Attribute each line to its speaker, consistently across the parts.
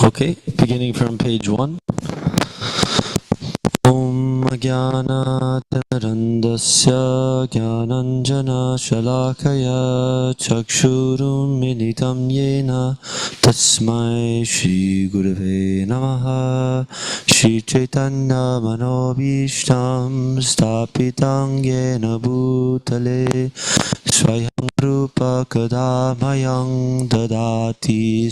Speaker 1: Okay, beginning from page 1. Om Jnanatirandasya Jnananjana Shalakaya Chakshurum Militam Yena Tasmai Shri Gurave Namaha Shri Chaitanya Manobhishtam Sthapitam Yena Bhutale Swayam Rupa Kadamayam Dadati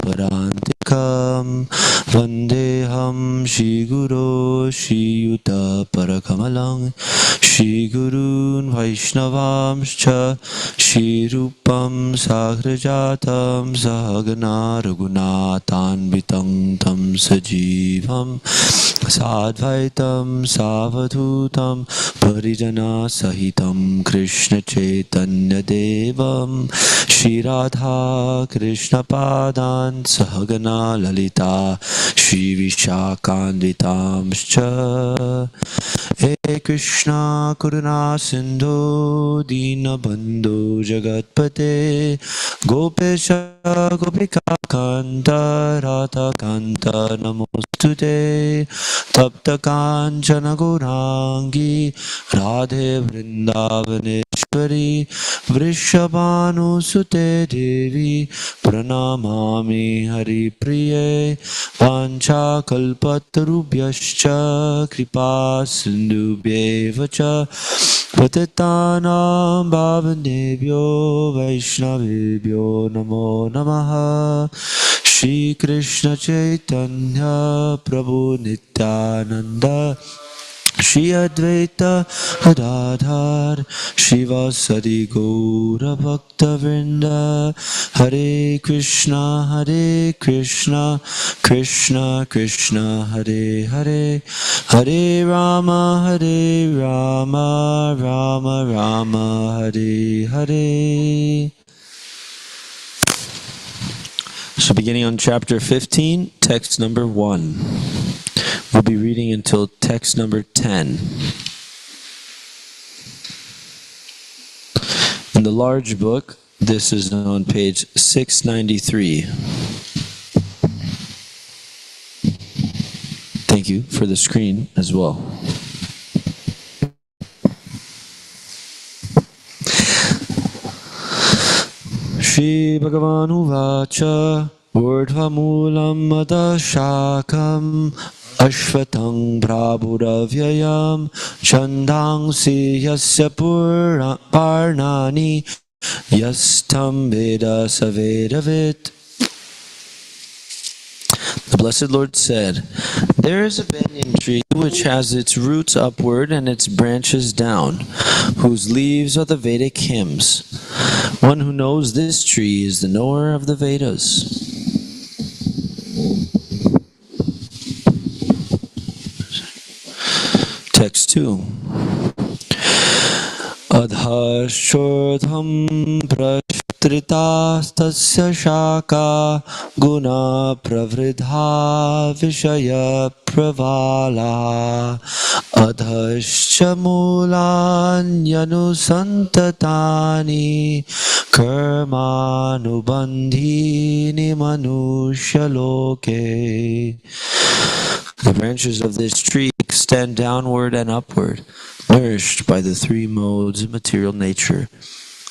Speaker 1: Parantikam Vandeham Shri Guru Shri Yuta Parakamalang Shri Gurun Vaishnavamscha Shri Rupam Sagrajatam Sahagana Raghunathanvitam Tam Sajivam Sadvaitam Savadhutam Parijana Sahitam Krishna Chaitanya Devam Shri Radha Krishna Padan Sahagana Lalita Shri Vishakandvitamscha He Krishna Karuna Sindhu Dina Bandhu Jagatpate Gopesha Gopika Kanta Radha Kanta Namostute Tapta Kanchana Gaurangi Radhe Vrindavaneshwari Vrishabhanu Sute Devi Pranamami Hari Priye Vancha Kalpatarubhyascha Kripa Sindhubhyevacha Patitanam Bhavanebhyo Vaishnavebhyo Namo Namaha Shri Krishna Chaitanya Prabhu Nityananda Shri Advaita Gadadhar Shivasadi Gaura Bhakta Vrinda Hare Krishna Krishna Krishna Hare Hare Hare Rama Rama Rama Hare Hare. So beginning on chapter 15, text number 1. We'll be reading until text number 10. In the large book, this is on page 693. Thank you for the screen as well. Shri Bhagavan Uvacha Urdhvamulam Adashakam Ashvatang Prabhudavyayam Chandangsi Yasya Parnani Yastam Veda Savedavit. The Blessed Lord said, there is a banyan tree which has its roots upward and its branches down, whose leaves are the Vedic hymns. One who knows this tree is the knower of the Vedas. Text 2. Adhashurdham prashtritastasya shaka guna pravridha vishaya pravala adhascha mulanyanusantatani karmanubandhini manushaloke. The branches of this tree extend downward and upward, nourished by the three modes of material nature.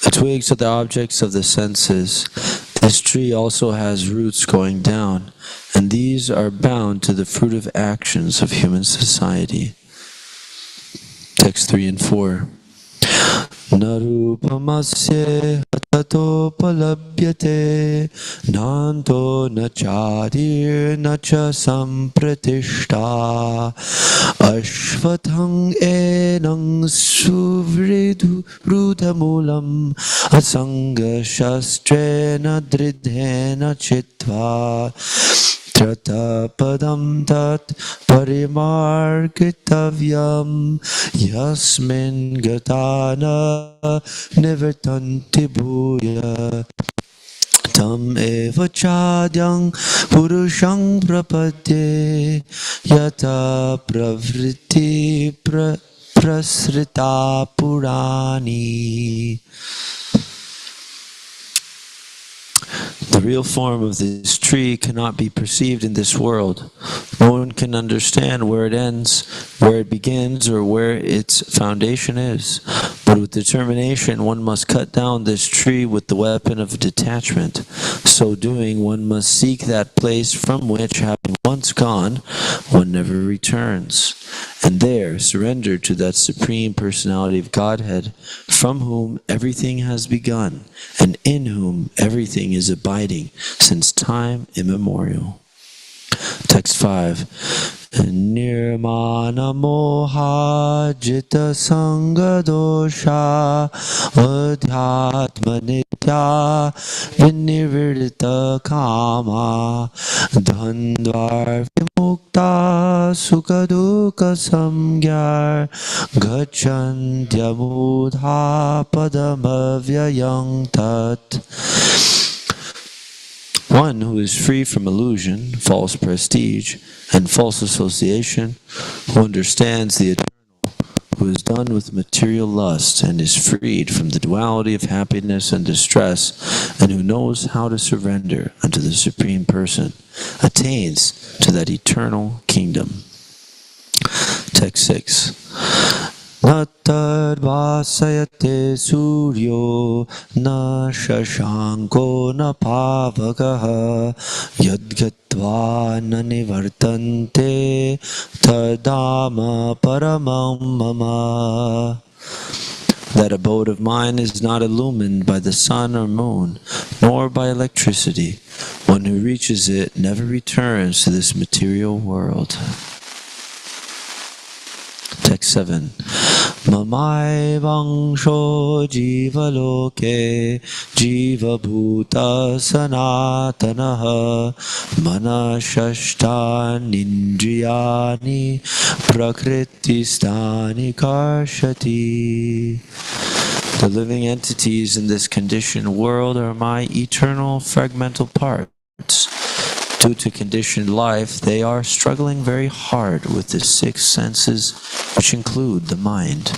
Speaker 1: The twigs are the objects of the senses. This tree also has roots going down, and these are bound to the fruitive actions of human society. Text 3 and 4. Narupamasya tato palabhyate nanto nachadir nacha sampratishta ashvathang enang suvridu rudhamulam asanga shastrena dridhena chitva Trata padam tat parimargitavyam yasmin gatana nivartanti bhuya tam eva chadyang purushang prapadye yata pravriti prasrita purani. The real form of this tree cannot be perceived in this world. No one can understand where it ends, where it begins, or where its foundation is. But with determination, one must cut down this tree with the weapon of detachment. So doing, one must seek that place from which, having once gone, one never returns. And there, surrender to that Supreme Personality of Godhead, from whom everything has begun, and in whom everything is abiding since time immemorial. Text 5. Nirmana moha jita sanga dosha adhyatma nitya vinnivirdita kama dhandvar vimukta sukha dukkha samgyar gacchantya padamavyayam tat. One who is free from illusion, false prestige, and false association, who understands the eternal, who is done with material lust and is freed from the duality of happiness and distress, and who knows how to surrender unto the Supreme Person, attains to that eternal kingdom. Text 6. Natad vasayate suryo na shashanko na pavakaha yadgatva na nivartante tadama paramam mama. That abode of mine is not illumined by the sun or moon, nor by electricity. One who reaches it never returns to this material world. Text 7. Mamai vangsho jiva loke jiva bhuta sanatanaha manashashtanindriyani prakritistani karshati. The living entities in this conditioned world are my eternal fragmental parts. Due to conditioned life, they are struggling very hard with the 6 senses, which include the mind.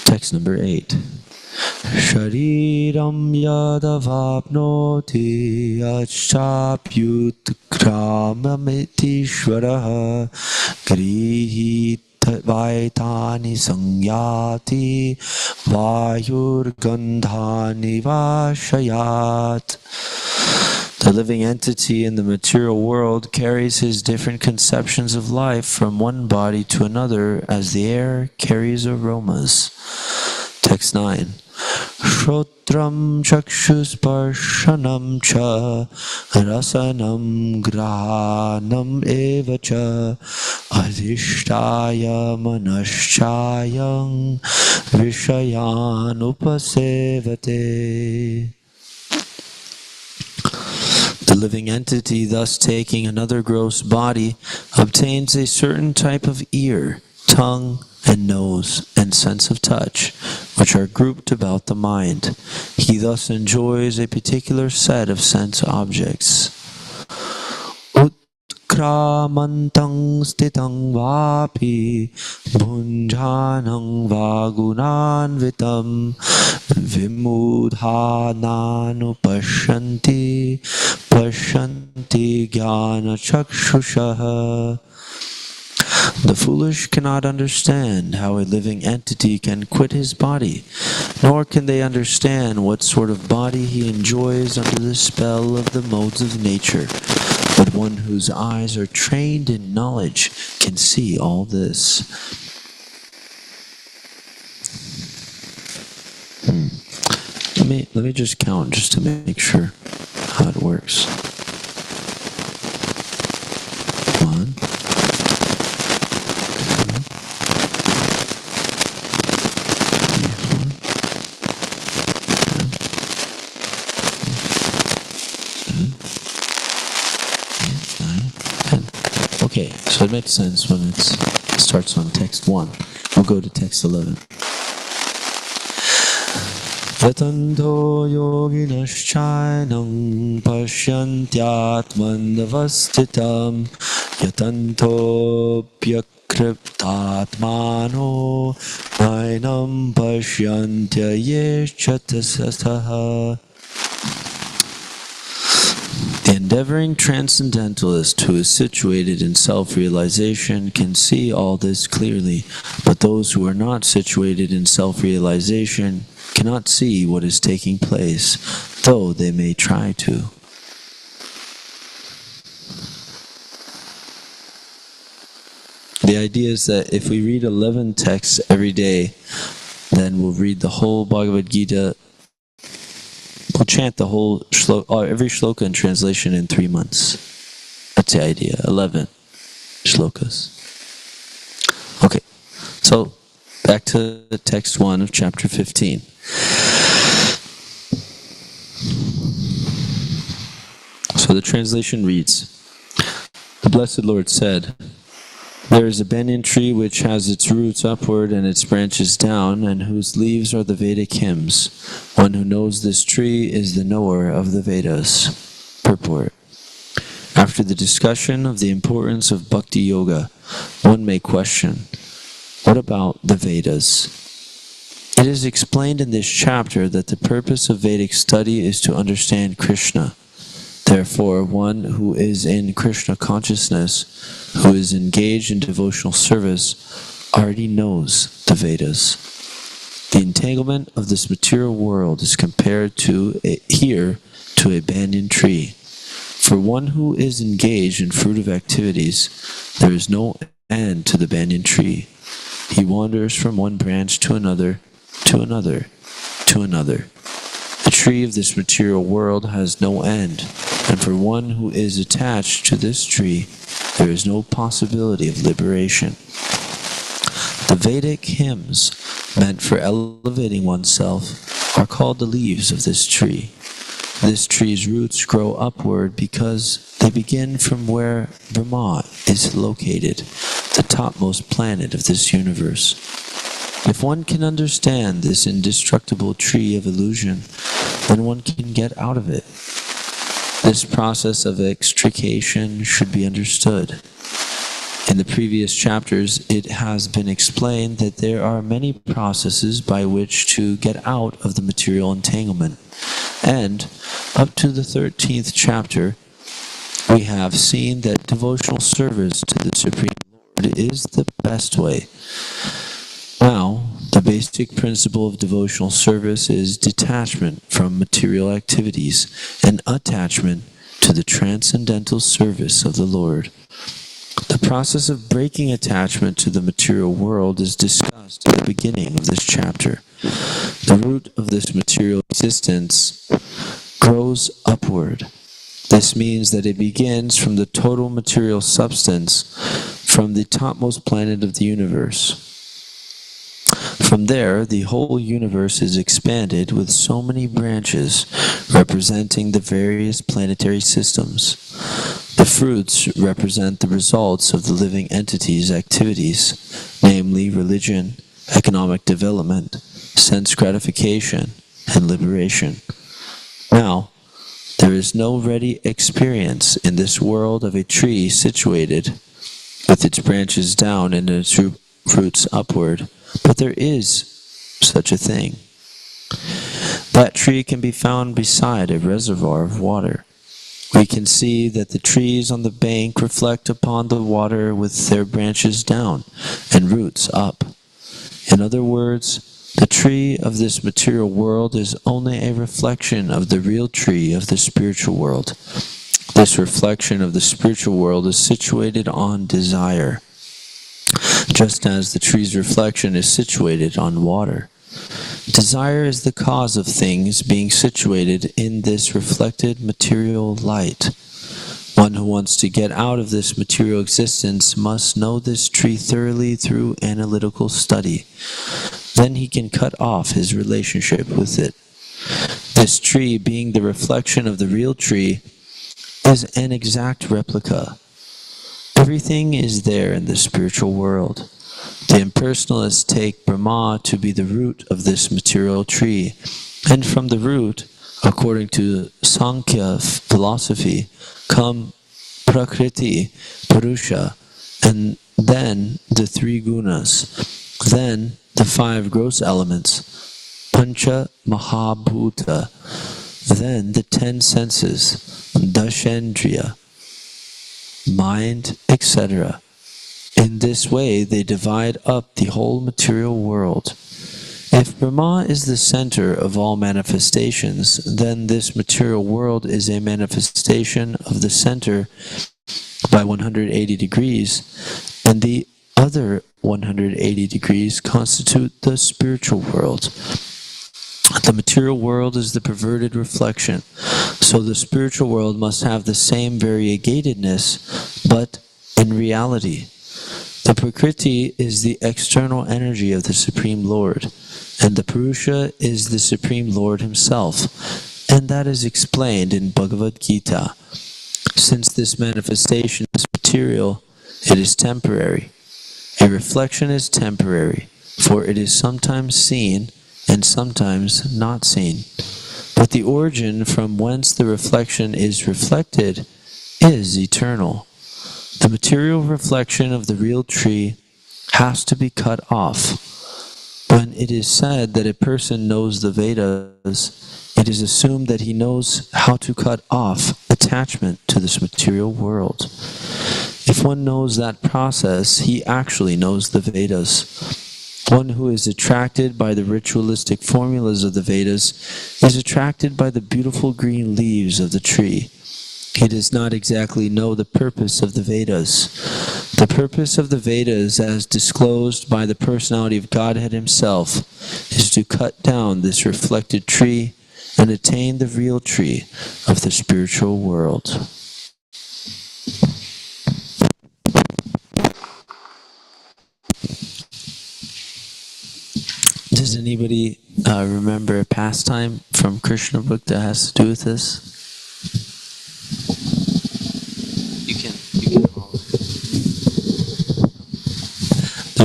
Speaker 1: Text number 8. Shariram yadavapnoti achapyutkramamiti grihit Vaitani sangyati vayurgandhani vashayat. The living entity in the material world carries his different conceptions of life from one body to another as the air carries aromas. Text 9. Shrotram chakshusparshanam cha rasanam grahanam evacha adhishtaya manashchayam vishayan upasevate. The living entity, thus taking another gross body, obtains a certain type of ear, tongue, and nose, and sense of touch, which are grouped about the mind. He thus enjoys a particular set of sense objects. Utkramantam stitang vapi bhunjanam vagunanvitam vimudhananupashyanti pashyanti jnana chakshushaha. The foolish cannot understand how a living entity can quit his body, nor can they understand what sort of body he enjoys under the spell of the modes of nature. But one whose eyes are trained in knowledge can see all this. Let me just count just to make sure how it works. 1, 10. Okay, so it makes sense when it starts on text 1. We'll go to text 11. Yatanto yoginaschainam pashyantyatmanavastitam yatanto kriptatmano nainam pashyantya yeschatasataha. The endeavoring transcendentalist who is situated in self-realization can see all this clearly, but those who are not situated in self-realization cannot see what is taking place, though they may try to. The idea is that if we read 11 texts every day, then we'll read the whole Bhagavad Gita. We'll chant the whole every shloka in translation in 3 months. That's the idea. 11 shlokas. Okay, so back to text 1 of chapter 15. So the translation reads, the Blessed Lord said, there is a banyan tree which has its roots upward and its branches down, and whose leaves are the Vedic hymns. One who knows this tree is the knower of the Vedas. Purport. After the discussion of the importance of Bhakti Yoga, one may question, what about the Vedas? It is explained in this chapter that the purpose of Vedic study is to understand Krishna. Therefore, one who is in Krishna consciousness, who is engaged in devotional service, already knows the Vedas. The entanglement of this material world is compared to a banyan tree. For one who is engaged in fruitive activities, there is no end to the banyan tree. He wanders from one branch to another, to another, to another. The tree of this material world has no end, and for one who is attached to this tree, there is no possibility of liberation. The Vedic hymns, meant for elevating oneself, are called the leaves of this tree. This tree's roots grow upward because they begin from where Brahma is located, the topmost planet of this universe. If one can understand this indestructible tree of illusion, then one can get out of it. This process of extrication should be understood. In the previous chapters, it has been explained that there are many processes by which to get out of the material entanglement. And up to the 13th chapter, we have seen that devotional service to the Supreme Lord is the best way. Now, the basic principle of devotional service is detachment from material activities and attachment to the transcendental service of the Lord. The process of breaking attachment to the material world is discussed at the beginning of this chapter. The root of this material existence grows upward. This means that it begins from the total material substance, from the topmost planet of the universe. From there, the whole universe is expanded with so many branches representing the various planetary systems. The fruits represent the results of the living entities' activities, namely religion, economic development, sense gratification, and liberation. Now, there is no ready experience in this world of a tree situated with its branches down and its roots upward, but there is such a thing. That tree can be found beside a reservoir of water. We can see that the trees on the bank reflect upon the water with their branches down and roots up. In other words, the tree of this material world is only a reflection of the real tree of the spiritual world. This reflection of the spiritual world is situated on desire, just as the tree's reflection is situated on water. Desire is the cause of things being situated in this reflected material light. One who wants to get out of this material existence must know this tree thoroughly through analytical study. Then he can cut off his relationship with it. This tree, being the reflection of the real tree, is an exact replica. Everything is there in the spiritual world. The impersonalists take Brahma to be the root of this material tree, and from the root, according to Sankhya philosophy, come Prakriti, Purusha, and then the 3 gunas, then the 5 gross elements, Pancha Mahabhuta, then the 10 senses, Dashendriya, mind, etc. In this way, they divide up the whole material world. If Brahma is the center of all manifestations, then this material world is a manifestation of the center by 180 degrees, and the other 180 degrees constitute the spiritual world. The material world is the perverted reflection, so the spiritual world must have the same variegatedness, but in reality. The Prakriti is the external energy of the Supreme Lord, and the Purusha is the Supreme Lord himself, and that is explained in Bhagavad Gita. Since this manifestation is material, it is temporary. A reflection is temporary, for it is sometimes seen and sometimes not seen. But the origin from whence the reflection is reflected is eternal. The material reflection of the real tree has to be cut off. When it is said that a person knows the Vedas, it is assumed that he knows how to cut off attachment to this material world. If one knows that process, he actually knows the Vedas. One who is attracted by the ritualistic formulas of the Vedas is attracted by the beautiful green leaves of the tree. He does not exactly know the purpose of the Vedas. The purpose of the Vedas, as disclosed by the personality of Godhead himself, is to cut down this reflected tree and attain the real tree of the spiritual world. Does anybody remember a pastime from Krishna book that has to do with this? You can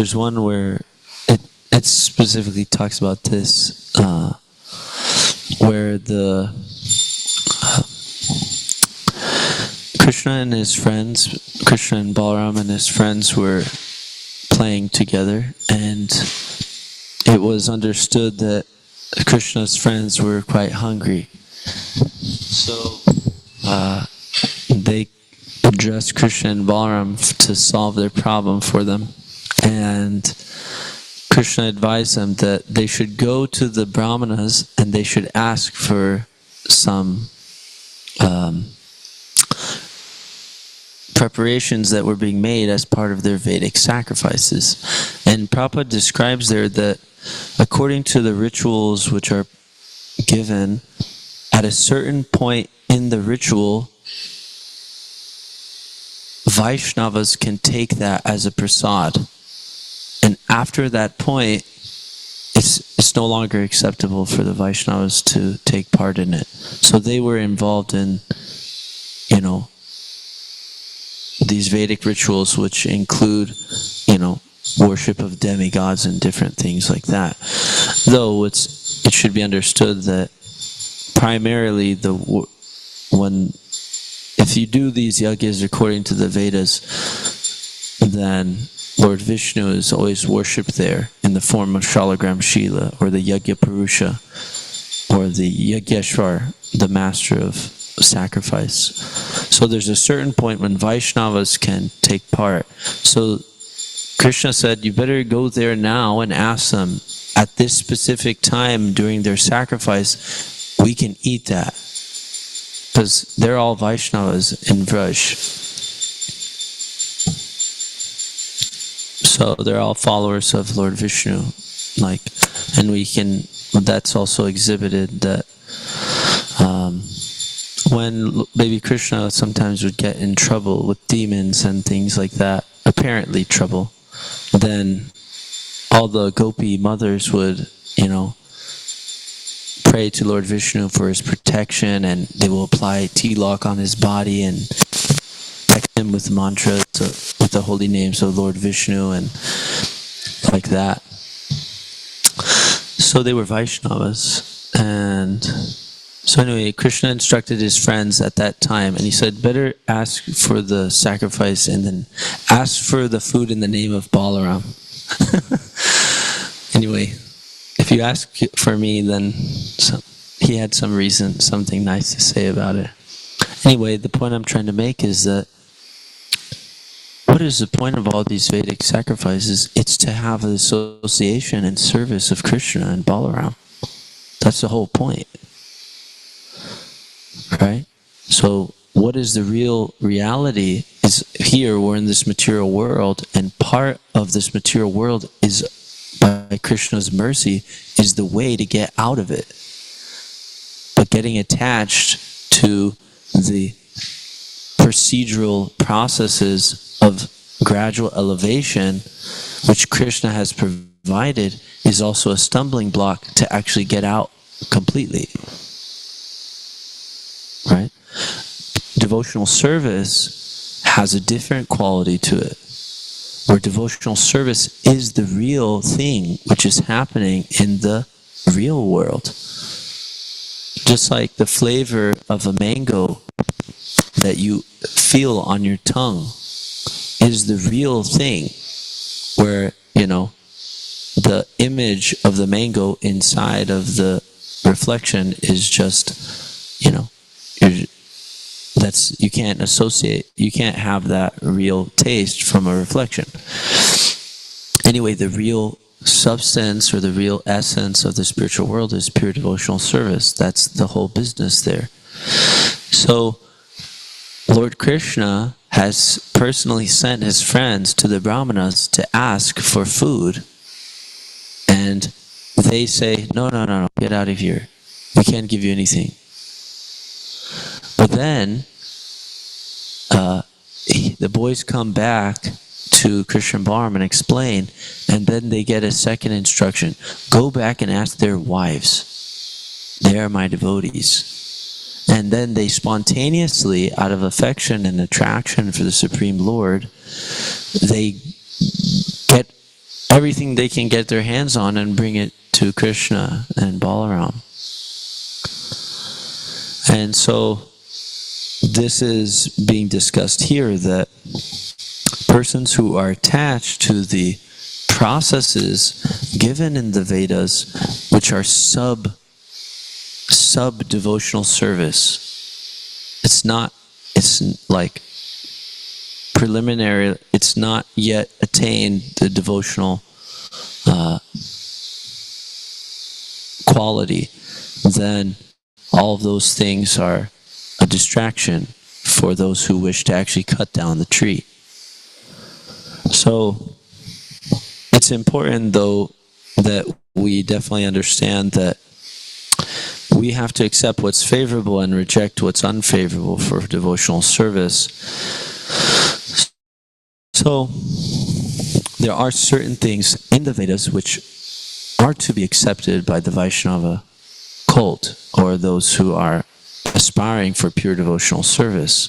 Speaker 1: There's one where it specifically talks about this, where the Krishna and Balaram and his friends were playing together, and it was understood that Krishna's friends were quite hungry. So they addressed Krishna and Balaram to solve their problem for them. And Krishna advised them that they should go to the Brahmanas and they should ask for some preparations that were being made as part of their Vedic sacrifices. And Prabhupada describes there that according to the rituals which are given, at a certain point in the ritual, Vaishnavas can take that as a prasad. And after that point, it's no longer acceptable for the Vaishnavas to take part in it. So they were involved in, these Vedic rituals, which include, worship of demigods and different things like that. Though it should be understood that primarily if you do these yagyas according to the Vedas, then Lord Vishnu is always worshipped there in the form of Shalagram Shila, or the Yagya Purusha, or the Yagyeshwar, the master of sacrifice. So there's a certain point when Vaishnavas can take part. So Krishna said, you better go there now and ask them, at this specific time during their sacrifice, we can eat that. Because they're all Vaishnavas in Vraj. So they're all followers of Lord Vishnu. And that's also exhibited that when baby Krishna sometimes would get in trouble with demons and things like that, apparently trouble, then all the gopi mothers would, pray to Lord Vishnu for his protection, and they will apply tilak on his body and protect him with mantras, with the holy names of Lord Vishnu and like that. So they were Vaishnavas, and So anyway, Krishna instructed his friends at that time, and he said, better ask for the sacrifice and then ask for the food in the name of Balaram. Anyway, if you ask for me, then he had some reason, something nice to say about it. Anyway, the point I'm trying to make is that what is the point of all these Vedic sacrifices? It's to have an association and service of Krishna and Balaram. That's the whole point. Right? So what is the real reality is here we're in this material world, and part of this material world is by Krishna's mercy is the way to get out of it. But getting attached to the procedural processes of gradual elevation, which Krishna has provided, is also a stumbling block to actually get out completely. Right? Devotional service has a different quality to it, where devotional service is the real thing which is happening in the real world. Just like the flavor of a mango that you feel on your tongue is the real thing, where, the image of the mango inside of the reflection is just, you can't associate, you can't have that real taste from a reflection. Anyway, the real substance or the real essence of the spiritual world is pure devotional service. That's the whole business there. So, Lord Krishna has personally sent his friends to the Brahmanas to ask for food, and they say, no, get out of here. We can't give you anything. But then, the boys come back to Krishna and Balaram and explain, and then they get a second instruction. Go back and ask their wives. They are my devotees. And then they spontaneously, out of affection and attraction for the Supreme Lord, they get everything they can get their hands on and bring it to Krishna and Balaram. And so this is being discussed here, that persons who are attached to the processes given in the Vedas, which are sub-devotional service, it's like preliminary, it's not yet attained the devotional quality, then all of those things are a distraction for those who wish to actually cut down the tree. So it's important, though, that we definitely understand that we have to accept what's favorable and reject what's unfavorable for devotional service. So there are certain things in the Vedas which are to be accepted by the Vaishnava cult, or those who are aspiring for pure devotional service.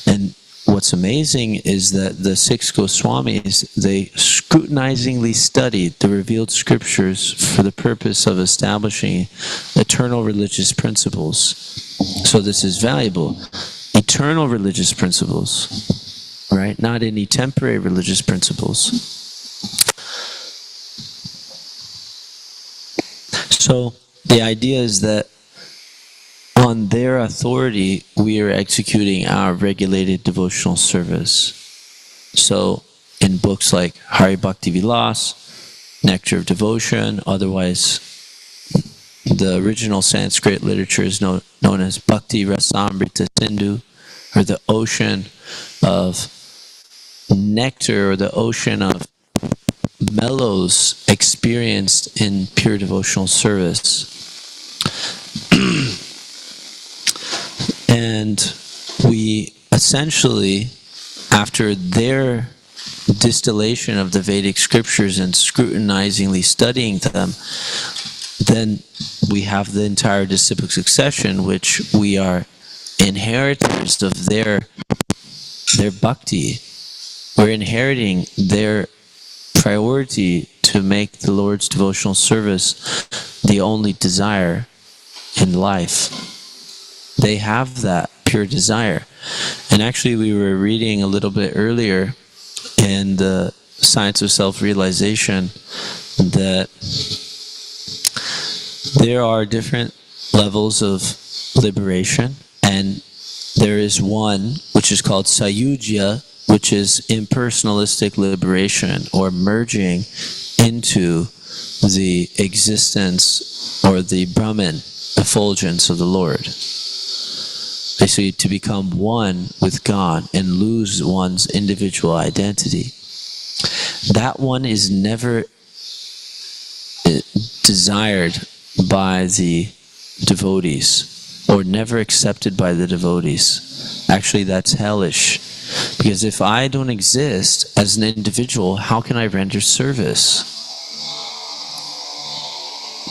Speaker 1: And what's amazing is that the 6 Goswamis, they scrutinizingly studied the revealed scriptures for the purpose of establishing eternal religious principles. So this is valuable. Eternal religious principles, right? Not any temporary religious principles. So the idea is that on their authority, we are executing our regulated devotional service. So, in books like Hare Bhakti Vilas, Nectar of Devotion, otherwise the original Sanskrit literature is known as Bhakti Rasamrita Sindhu, or the ocean of nectar, or the ocean of mellows experienced in pure devotional service. And we essentially, after their distillation of the Vedic scriptures and scrutinizingly studying them, then we have the entire disciplic succession, which we are inheritors of their bhakti. We're inheriting their priority to make the Lord's devotional service the only desire in life. They have that pure desire. And actually, we were reading a little bit earlier in the Science of Self-Realization that there are different levels of liberation, and there is one which is called Sayujya, which is impersonalistic liberation, or merging into the existence or the Brahman effulgence of the Lord. Basically, to become one with God and lose one's individual identity. That one is never desired by the devotees, or never accepted by the devotees. Actually, that's hellish. Because if I don't exist as an individual, how can I render service?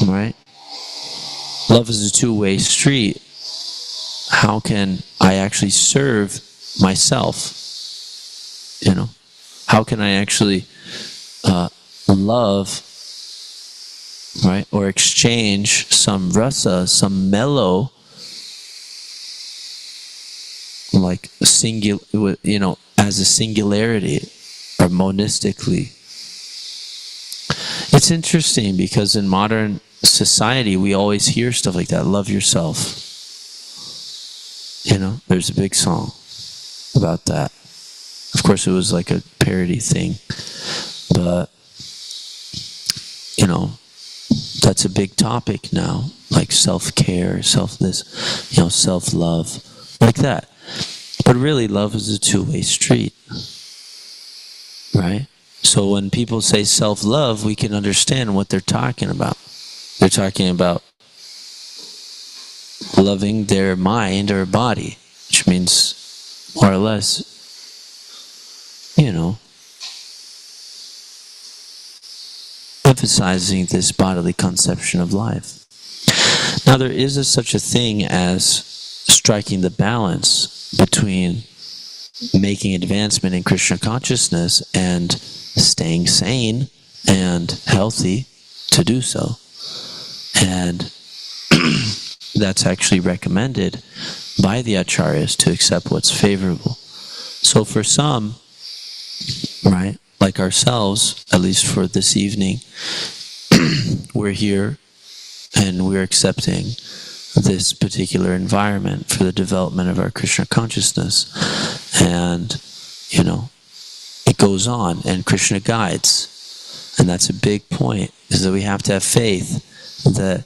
Speaker 1: Right? Love is a two-way street. How can I actually serve myself? You know? How can I actually love, right? Or exchange some rasa, some mellow, like as a singularity, or monistically. It's interesting because in modern society we always hear stuff like that. Love yourself. There's a big song about that. Of course, it was like a parody thing, but that's a big topic now. Like self-care, self-love, like that. But really, love is a two-way street, right? So when people say self-love, we can understand what they're talking about. They're talking about loving their mind or body, which means more or less, emphasizing this bodily conception of life. Now, there is such a thing as striking the balance between making advancement in Krishna consciousness and staying sane and healthy to do so. And that's actually recommended by the acharyas, to accept what's favorable. So for some, right, like ourselves, at least for this evening, we're here and we're accepting this particular environment for the development of our Krishna consciousness. And, it goes on, and Krishna guides. And that's a big point, is that we have to have faith that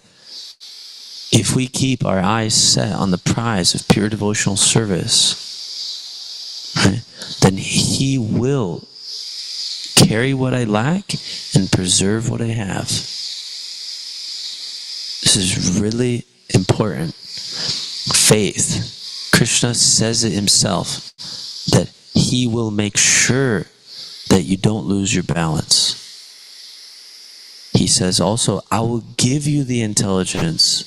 Speaker 1: if we keep our eyes set on the prize of pure devotional service, right, then He will carry what I lack and preserve what I have. This is really important. Faith. Krishna says it himself, that He will make sure that you don't lose your balance. He says also, I will give you the intelligence.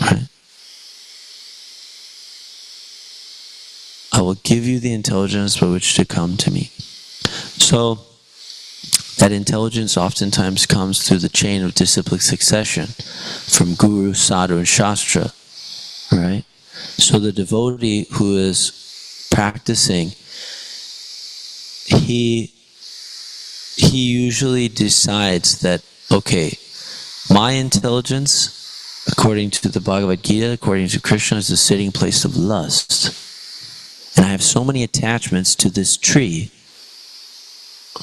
Speaker 1: Right? I will give you the intelligence by which to come to me. So, that intelligence oftentimes comes through the chain of disciplic succession from Guru, Sadhu, and Shastra. Right? So the devotee who is practicing, he usually decides that, okay, my intelligence, according to the Bhagavad Gita, according to Krishna, is the sitting place of lust. And I have so many attachments to this tree,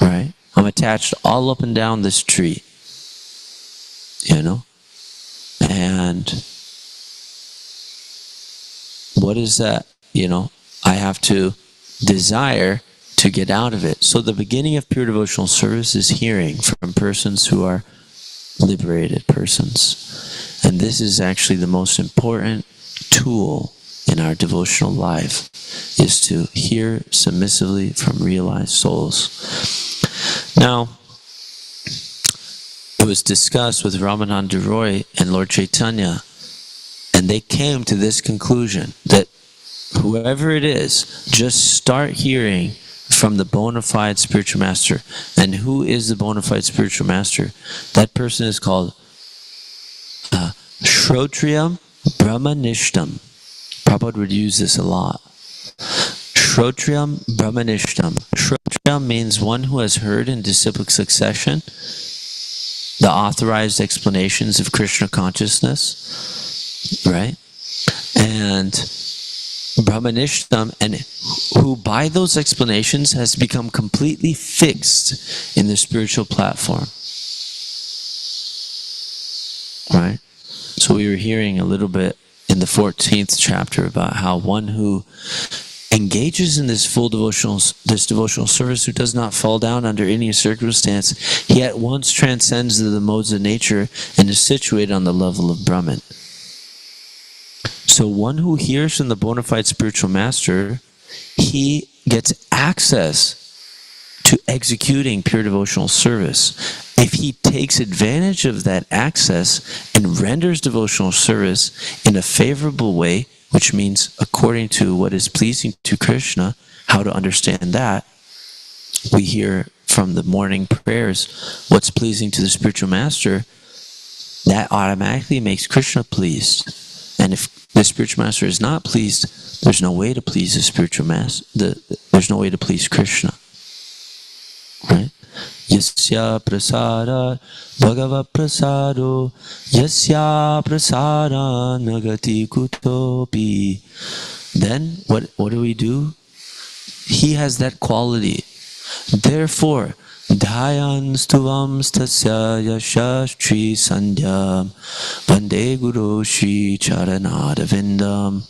Speaker 1: right? I'm attached all up and down this tree, And what is that? I have to desire to get out of it. So the beginning of pure devotional service is hearing from persons who are liberated persons. And this is actually the most important tool in our devotional life, is to hear submissively from realized souls. Now, it was discussed with Ramananda Roy and Lord Chaitanya, and they came to this conclusion that whoever it is, just start hearing from the bona fide spiritual master. And who is the bona fide spiritual master? That person is called Shrotriyam Brahmanishtam. Prabhupada would use this a lot. Shrotriyam Brahmanishtam. Shrotriyam means one who has heard in disciplic succession the authorized explanations of Krishna consciousness, right? And Brahmanishtam, and who by those explanations has become completely fixed in the spiritual platform, right? So we were hearing a little bit in the 14th chapter about how one who engages in this devotional service, who does not fall down under any circumstance, he at once transcends the modes of nature and is situated on the level of Brahman. So one who hears from the bona fide spiritual master, he gets access to executing pure devotional service. If he takes advantage of that access and renders devotional service in a favorable way, which means according to what is pleasing to Krishna, how to understand that, we hear from the morning prayers what's pleasing to the spiritual master, that automatically makes Krishna pleased. And if the spiritual master is not pleased, there's no way to please the spiritual master. There's no way to please Krishna. Right? Yasya prasada bhagava prasado yasya prasada nagati kutopi. Then what do we do? He has that quality. Therefore, dhayan stuvam stasya yashastri sandhyam vande guru shri charanadavindam.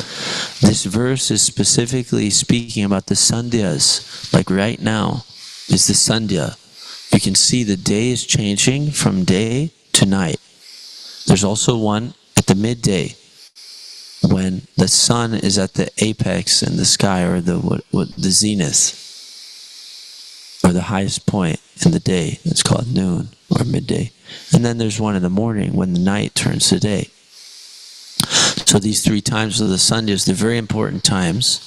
Speaker 1: This verse is specifically speaking about the sandhyas. Like right now is the sandhya. You can see the day is changing from day to night. There's also one at the midday when the sun is at the apex in the sky, or the zenith, or the highest point in the day. It's called noon or midday. And then there's one in the morning when the night turns to day. So these 3 times of the sandhyas, they're very important times.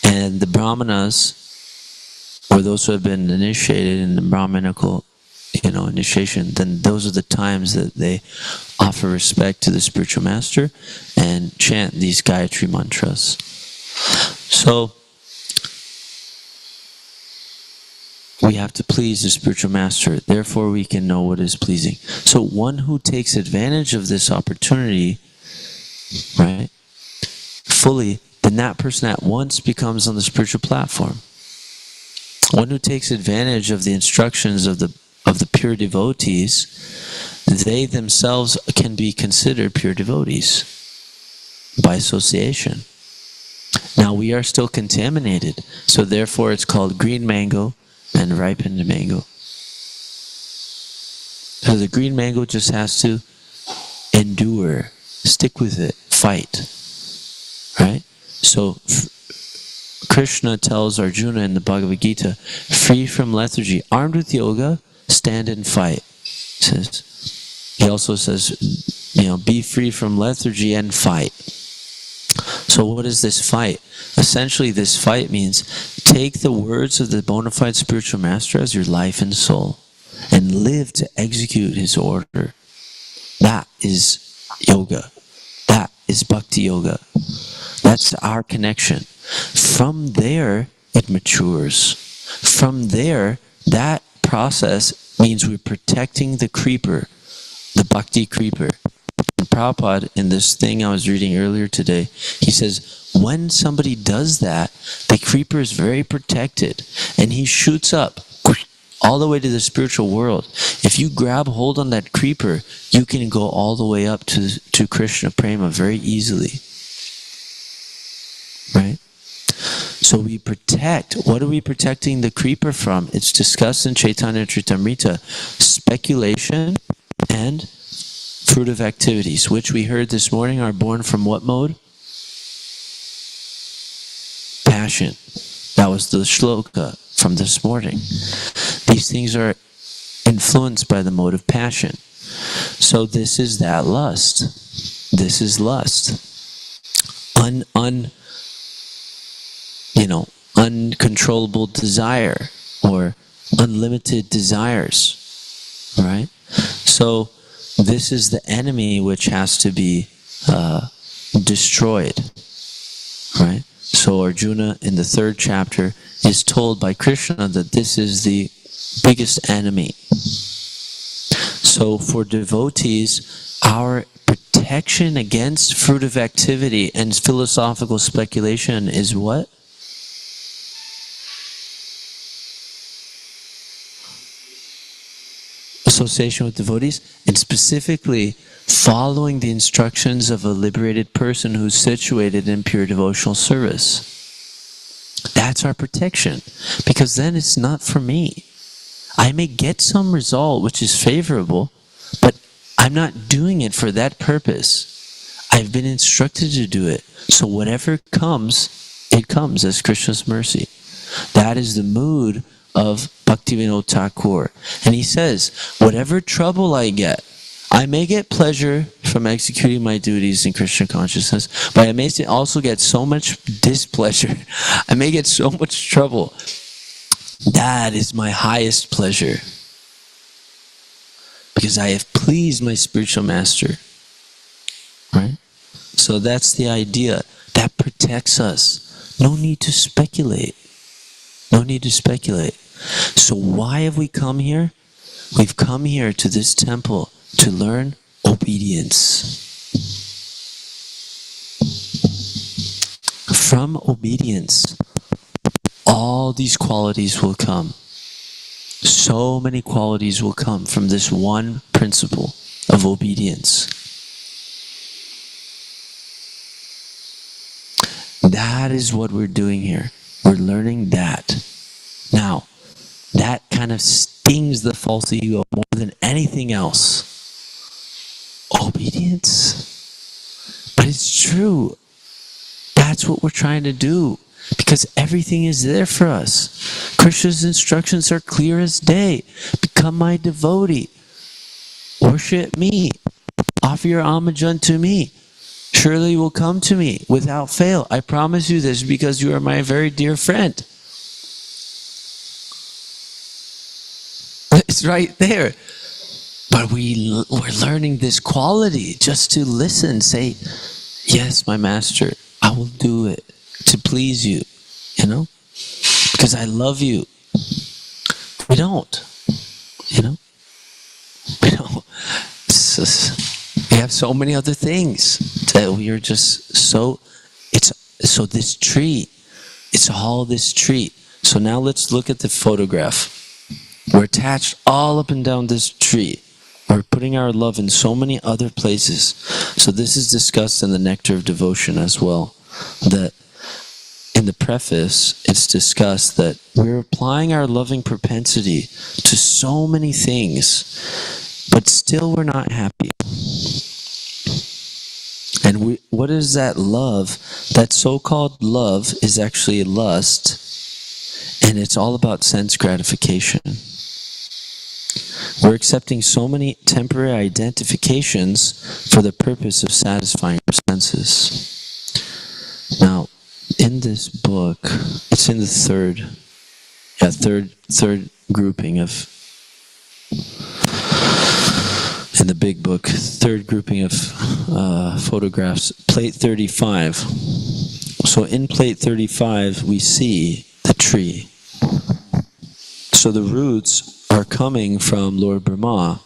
Speaker 1: And the brahmanas, or those who have been initiated in the Brahminical, initiation, then those are the times that they offer respect to the spiritual master and chant these Gayatri mantras. So we have to please the spiritual master, therefore we can know what is pleasing. So one who takes advantage of this opportunity, right, fully, then that person at once becomes on the spiritual platform. One who takes advantage of the instructions of the pure devotees, they themselves can be considered pure devotees by association. Now we are still contaminated, so therefore it's called green mango and ripened mango. So the green mango just has to endure, stick with it, fight, right? So Krishna tells Arjuna in the Bhagavad Gita, free from lethargy, armed with yoga, stand and fight. He also says, be free from lethargy and fight. So what is this fight? Essentially, this fight means take the words of the bona fide spiritual master as your life and soul and live to execute his order. That is yoga. That is bhakti yoga. That's our connection. From there, it matures. From there, that process means we're protecting the creeper, the bhakti creeper. And Prabhupada, in this thing I was reading earlier today, he says, when somebody does that, the creeper is very protected, and he shoots up all the way to the spiritual world. If you grab hold on that creeper, you can go all the way up to Krishna Prema very easily. Right? So we protect. What are we protecting the creeper from? It's discussed in Chaitanya Charitamrita. Speculation and fruitive activities, which we heard this morning are born from what mode? Passion. That was the shloka from this morning. These things are influenced by the mode of passion. So this is that lust. This is lust. Uncontrollable desire or unlimited desires, right? So this is the enemy which has to be destroyed, right? So Arjuna in the 3rd chapter is told by Krishna that this is the biggest enemy. So for devotees, our protection against fruitive activity and philosophical speculation is what? Association with devotees, and specifically following the instructions of a liberated person who's situated in pure devotional service. That's our protection, because then it's not for me. I may get some result which is favorable, but I'm not doing it for that purpose. I've been instructed to do it. So whatever comes, it comes as Krishna's mercy. That is the mood of Bhaktivinoda Thakur. And he says, whatever trouble I get, I may get pleasure from executing my duties in Krishna consciousness, but I may also get so much displeasure. I may get so much trouble. That is my highest pleasure, because I have pleased my spiritual master. Right? So that's the idea. That protects us. No need to speculate. No need to speculate. So why have we come here? We've come here to this temple to learn obedience. From obedience, all these qualities will come. So many qualities will come from this one principle of obedience. That is what we're doing here. We're learning that. Now, that kind of stings the false ego more than anything else. Obedience. But it's true. That's what we're trying to do. Because everything is there for us. Krishna's instructions are clear as day. Become my devotee. Worship me. Offer your homage unto me. Surely you will come to me without fail. I promise you this because you are my very dear friend. It's right there. But we're learning this quality just to listen. Say, yes, my master, I will do it to please you, because I love you. We don't, we don't. We have so many other things that we are just so this tree, it's all this tree. So now let's look at the photograph. We're attached all up and down this tree. We're putting our love in so many other places. So this is discussed in the Nectar of Devotion as well. That in the preface, it's discussed that we're applying our loving propensity to so many things, but still we're not happy. And what is that love? That so-called love is actually lust, and it's all about sense gratification. We're accepting so many temporary identifications for the purpose of satisfying our senses. Now, in this book, it's in the third grouping of, in the big book, third grouping of photographs, plate 35. So in plate 35, we see the tree. So the roots are coming from Lord Brahma,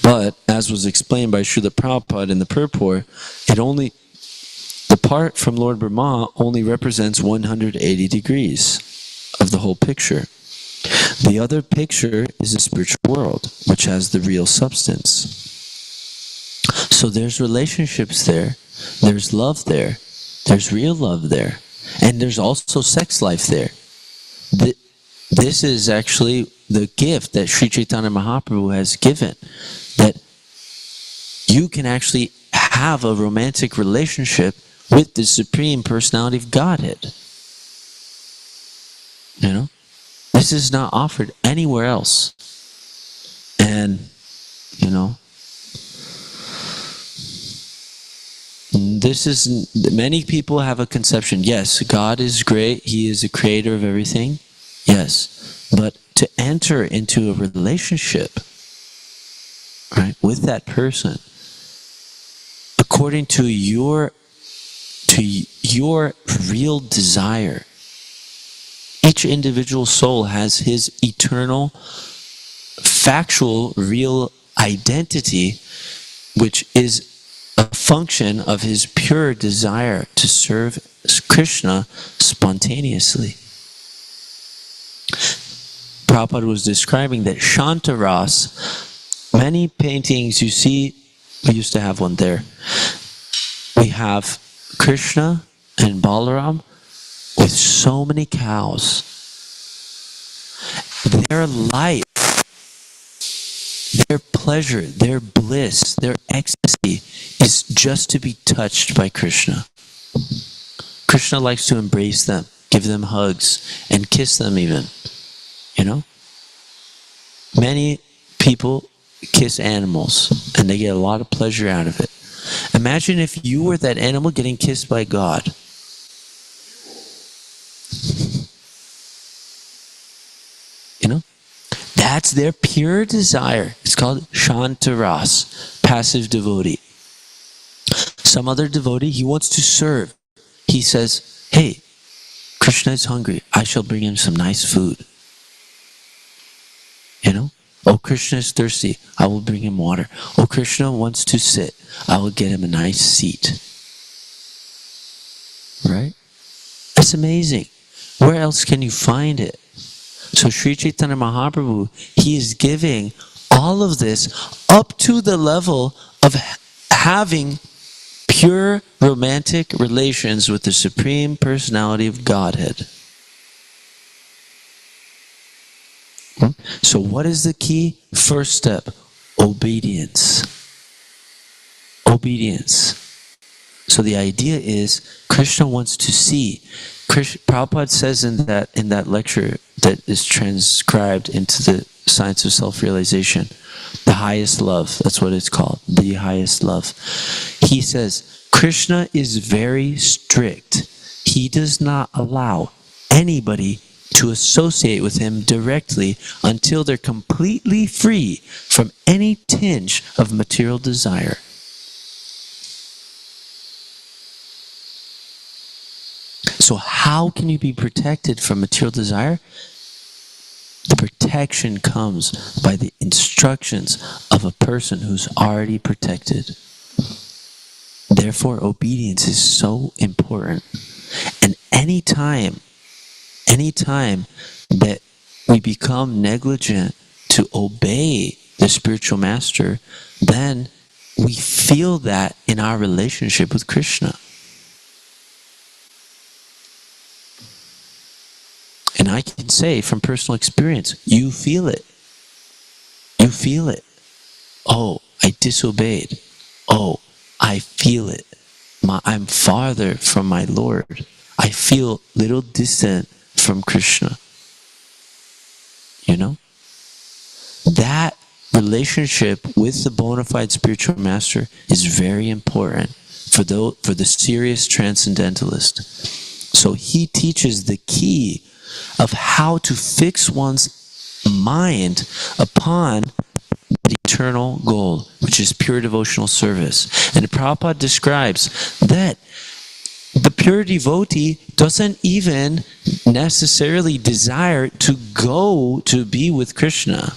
Speaker 1: but as was explained by Srila Prabhupada in the purport, the part from Lord Brahma only represents 180 degrees of the whole picture. The other picture is the spiritual world, which has the real substance. So there's relationships there, there's love there, there's real love there, and there's also sex life there. This is actually the gift that Sri Chaitanya Mahaprabhu has given, that you can actually have a romantic relationship with the Supreme Personality of Godhead. This is not offered anywhere else. And, many people have a conception, yes, God is great, He is the creator of everything, yes, but to enter into a relationship, right, with that person, according to your to your real desire. Each individual soul has his eternal, factual, real identity, which is a function of his pure desire to serve Krishna spontaneously. Prabhupada was describing that Shantaras, many paintings you see, we used to have one there. We have Krishna and Balaram with so many cows. Their life, their pleasure, their bliss, their ecstasy is just to be touched by Krishna. Krishna likes to embrace them, give them hugs, and kiss them even. You know? Many people kiss animals, and they get a lot of pleasure out of it. Imagine if you were that animal getting kissed by God. You know? That's their pure desire. It's called Shantaras, passive devotee. Some other devotee, he wants to serve. He says, hey, Krishna is hungry. I shall bring him some nice food. You know? Oh, Krishna is thirsty. I will bring him water. Oh, Krishna wants to sit. I will get him a nice seat. Right? That's amazing. Where else can you find it? So Sri Chaitanya Mahaprabhu, he is giving all of this up to the level of having pure romantic relations with the Supreme Personality of Godhead. So what is the key? First step, obedience. Obedience. So the idea is Krishna wants to see. Prabhupada says in that lecture that is transcribed into the Science of Self-Realization, the highest love, that's what it's called, the highest love. He says, Krishna is very strict. He does not allow anybody to associate with him directly until they're completely free from any tinge of material desire. So how can you be protected from material desire? The protection comes by the instructions of a person who's already protected. Therefore, obedience is so important. And anytime that we become negligent to obey the spiritual master, then we feel that in our relationship with Krishna. And I can say from personal experience, you feel it. You feel it. Oh, I disobeyed. Oh, I feel it. I'm farther from my Lord. I feel little distant from Krishna. You know? That relationship with the bona fide spiritual master is very important for the serious transcendentalist. So he teaches the key of how to fix one's mind upon the eternal goal, which is pure devotional service. And Prabhupada describes that the pure devotee doesn't even necessarily desire to go to be with Krishna.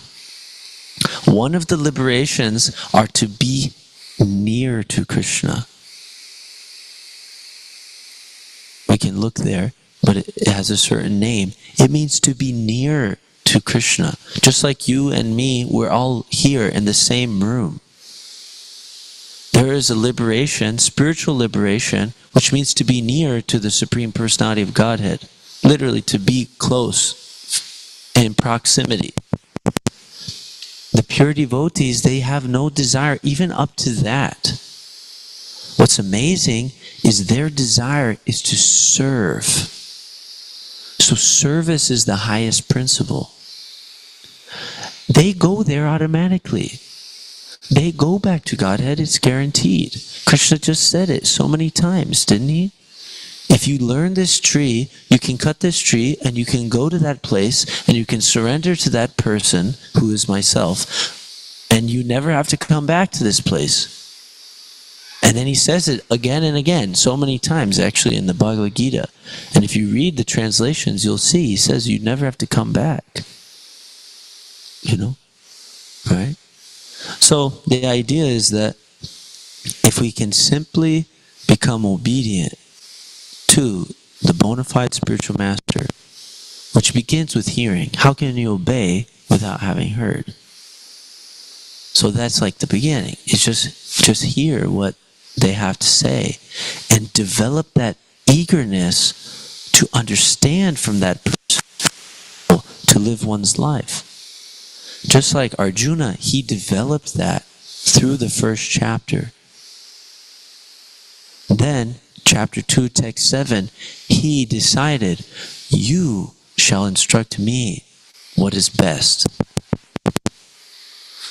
Speaker 1: One of the liberations are to be near to Krishna. We can look there, but it has a certain name. It means to be near to Krishna. Just like you and me, we're all here in the same room. There is a liberation, spiritual liberation, which means to be near to the Supreme Personality of Godhead. Literally, to be close, in proximity. The pure devotees, they have no desire even up to that. What's amazing is their desire is to serve. So service is the highest principle. They go there automatically. They go back to Godhead, it's guaranteed. Krishna just said it so many times, didn't he? If you learn this tree, you can cut this tree and you can go to that place and you can surrender to that person, who is myself, and you never have to come back to this place. And And then he says it again and again, so many times actually in the Bhagavad Gita. And if you read the translations, you'll see he says you never have to come back. You know? Right? So the idea is that if we can simply become obedient to the bona fide spiritual master, which begins with hearing. How can you obey without having heard? So that's like the beginning. It's just hear what they have to say and develop that eagerness to understand from that person to live one's life. Just like Arjuna, he developed that through the first chapter. Then, chapter 2, text 7, he decided, you shall instruct me what is best.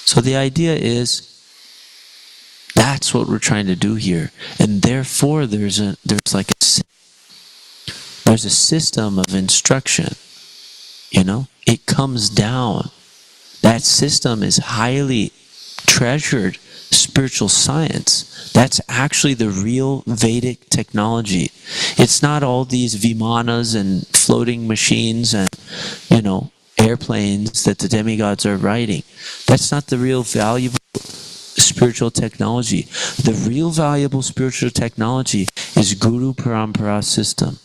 Speaker 1: So the idea is, that's what we're trying to do here. And therefore, there's a system of instruction. You know, it comes down. That system is highly treasured spiritual science. That's actually the real Vedic technology. It's not all these vimanas and floating machines and, you know, airplanes that the demigods are riding. That's not the real valuable spiritual technology. The real valuable spiritual technology is Guru Parampara system.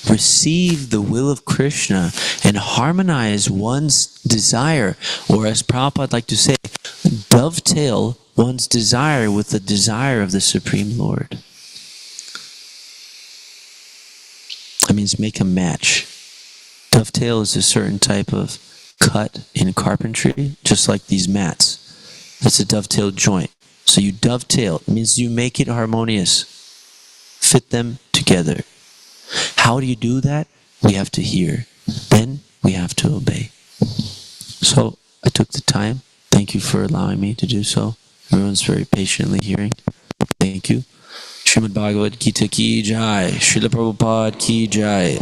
Speaker 1: Receive the will of Krishna and harmonize one's desire, or as Prabhupada like to say, dovetail one's desire with the desire of the Supreme Lord. That means make a match. Dovetail is a certain type of cut in carpentry, just like these mats. That's a dovetail joint. So you dovetail. It means you make it harmonious. Fit them together. How do you do that? We have to hear. Then we have to obey. So I took the time. Thank you for allowing me to do so. Everyone's very patiently hearing. Thank you. Srimad Bhagavad Gita ki jai. Srila Prabhupada ki jai.